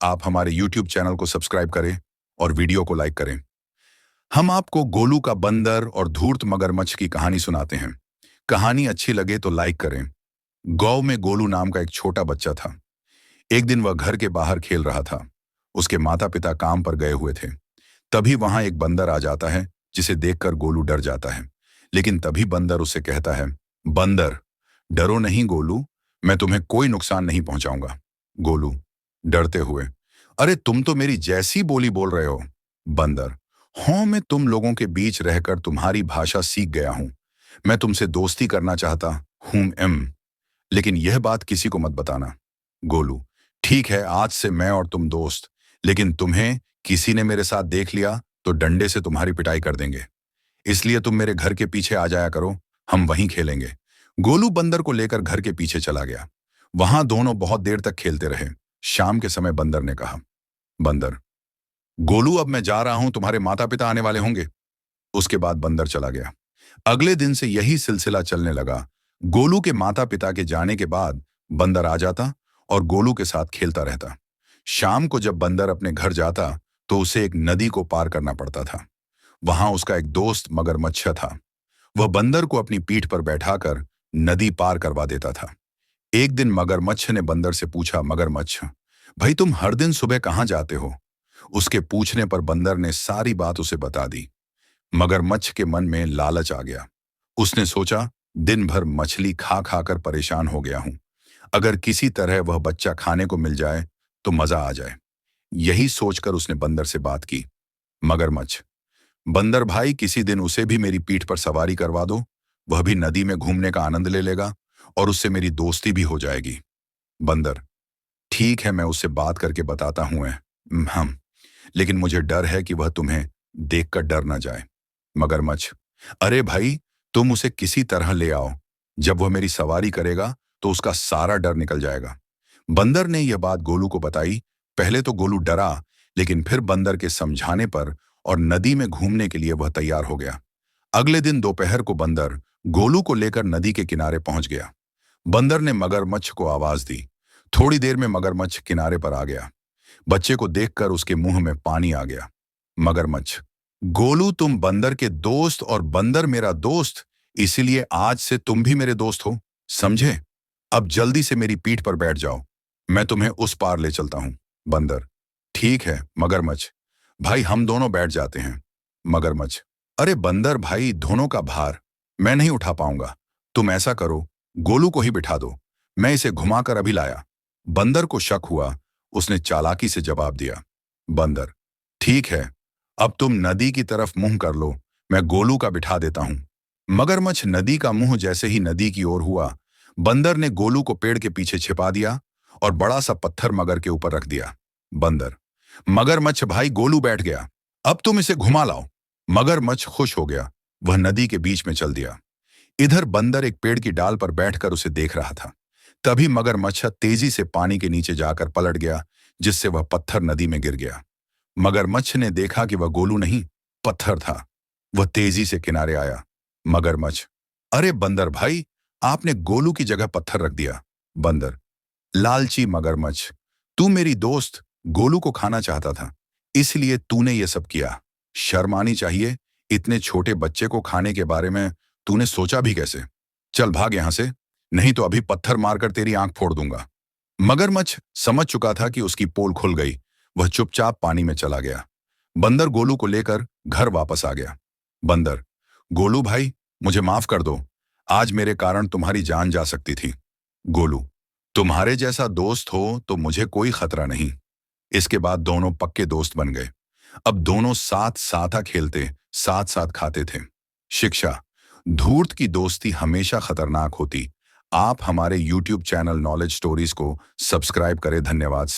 आप हमारे YouTube channel को सब्सक्राइब करें और वीडियो को लाइक करें। हम आपको गोलू का बंदर और धूर्त मगरमच्छ की कहानी सुनाते हैं। कहानी अच्छी लगे तो लाइक करें। गांव में गोलू नाम का एक छोटा बच्चा था। एक दिन वह घर के बाहर खेल रहा था। उसके माता पिता काम पर गए हुए थे। तभी वहां एक बंदर आ जाता है, जिसे देखकर गोलू डर जाता है। लेकिन तभी बंदर उससे कहता है, बंदर, डरो नहीं गोलू, मैं तुम्हें कोई नुकसान नहीं पहुंचाऊंगा। गोलू डरते हुए, अरे तुम तो मेरी जैसी बोली बोल रहे हो। बंदर, हाँ, मैं तुम लोगों के बीच रहकर तुम्हारी भाषा सीख गया हूं। मैं तुमसे दोस्ती करना चाहता हूं। लेकिन यह बात किसी को मत बताना। गोलू, ठीक है, आज से मैं और तुम दोस्त, लेकिन तुम्हें किसी ने मेरे साथ देख लिया तो डंडे से तुम्हारी पिटाई कर देंगे। इसलिए तुम मेरे घर के पीछे आ जाया करो, हम वहीं खेलेंगे। गोलू बंदर को लेकर घर के पीछे चला गया। वहां दोनों बहुत देर तक खेलते रहे। शाम के समय बंदर ने कहा, बंदर, गोलू, अब मैं जा रहा हूं, तुम्हारे माता पिता आने वाले होंगे। उसके बाद बंदर चला गया। अगले दिन से यही सिलसिला चलने लगा। गोलू के माता पिता के जाने के बाद बंदर आ जाता और गोलू के साथ खेलता रहता। शाम को जब बंदर अपने घर जाता तो उसे एक नदी को पार करना पड़ता था। वहां उसका एक दोस्त मगरमच्छ था। वह बंदर को अपनी पीठ पर बैठाकर नदी पार करवा देता था। एक दिन मगरमच्छ ने बंदर से पूछा, मगरमच्छ भाई, तुम हर दिन सुबह कहाँ जाते हो? उसके पूछने पर बंदर ने सारी बात उसे बता दी। मगरमच्छ के मन में लालच आ गया। उसने सोचा, दिन भर मछली खा खाकर परेशान हो गया हूं। अगर किसी तरह वह बच्चा खाने को मिल जाए तो मजा आ जाए। यही सोचकर उसने बंदर से बात की। मगरमच्छ, बंदर भाई, किसी दिन उसे भी मेरी पीठ पर सवारी करवा दो। वह भी नदी में घूमने का आनंद ले लेगा और उससे मेरी दोस्ती भी हो जाएगी। बंदर, ठीक है, मैं उससे बात करके बताता हूं। हम, लेकिन मुझे डर है कि वह तुम्हें देखकर डर ना जाए। मगरमच्छ, अरे भाई, तुम उसे किसी तरह ले आओ। जब वह मेरी सवारी करेगा तो उसका सारा डर निकल जाएगा। बंदर ने यह बात गोलू को बताई। पहले तो गोलू डरा, लेकिन फिर बंदर के समझाने पर और नदी में घूमने के लिए वह तैयार हो गया। अगले दिन दोपहर को बंदर गोलू को लेकर नदी के किनारे पहुंच गया। बंदर ने मगरमच्छ को आवाज दी। थोड़ी देर में मगरमच्छ किनारे पर आ गया। बच्चे को देखकर उसके मुंह में पानी आ गया। मगरमच्छ, गोलू, तुम बंदर के दोस्त और बंदर मेरा दोस्त, इसीलिए आज से तुम भी मेरे दोस्त हो, समझे? अब जल्दी से मेरी पीठ पर बैठ जाओ, मैं तुम्हें उस पार ले चलता हूं। बंदर, ठीक है मगरमच्छ भाई, हम दोनों बैठ जाते हैं। मगरमच्छ, अरे बंदर भाई, दोनों का भार मैं नहीं उठा पाऊंगा। तुम ऐसा करो, गोलू को ही बिठा दो, मैं इसे घुमाकर अभी लाया। बंदर को शक हुआ। उसने चालाकी से जवाब दिया, बंदर, ठीक है, अब तुम नदी की तरफ मुंह कर लो, मैं गोलू का बिठा देता हूं। मगरमच्छ नदी का मुंह जैसे ही नदी की ओर हुआ, बंदर ने गोलू को पेड़ के पीछे छिपा दिया और बड़ा सा पत्थर मगर के ऊपर रख दिया। बंदर, मगरमच्छ भाई, गोलू बैठ गया, अब तुम इसे घुमा लाओ। मगरमच्छ खुश हो गया। वह नदी के बीच में चल दिया। इधर बंदर एक पेड़ की डाल पर बैठकर उसे देख रहा था। तभी मगरमच्छ तेजी से पानी के नीचे जाकर पलट गया, जिससे वह पत्थर नदी में गिर गया। मगरमच्छ ने देखा कि वह गोलू नहीं, पत्थर था। वह तेजी से किनारे आया। मगरमच्छ, अरे बंदर भाई, आपने गोलू की जगह पत्थर रख दिया। बंदर, लालची मगरमच्छ, तू मेरी दोस्त गोलू को खाना चाहता था, इसलिए तूने ये सब किया। शर्म आनी चाहिए, इतने छोटे बच्चे को खाने के बारे में तूने सोचा भी कैसे? चल भाग यहां से, नहीं तो अभी पत्थर मारकर तेरी आंख फोड़ दूंगा। मगरमच्छ समझ चुका था कि उसकी पोल खुल गई। वह चुपचाप पानी में चला गया। बंदर गोलू को लेकर घर वापस आ गया। बंदर, गोलू भाई, मुझे माफ कर दो, आज मेरे कारण तुम्हारी जान जा सकती थी। गोलू, तुम्हारे जैसा दोस्त हो तो मुझे कोई खतरा नहीं। इसके बाद दोनों पक्के दोस्त बन गए। अब दोनों साथ साथ खेलते, साथ साथ खाते थे। शिक्षा, धूर्त की दोस्ती हमेशा खतरनाक होती। आप हमारे YouTube चैनल नॉलेज स्टोरीज को सब्सक्राइब करें। धन्यवाद।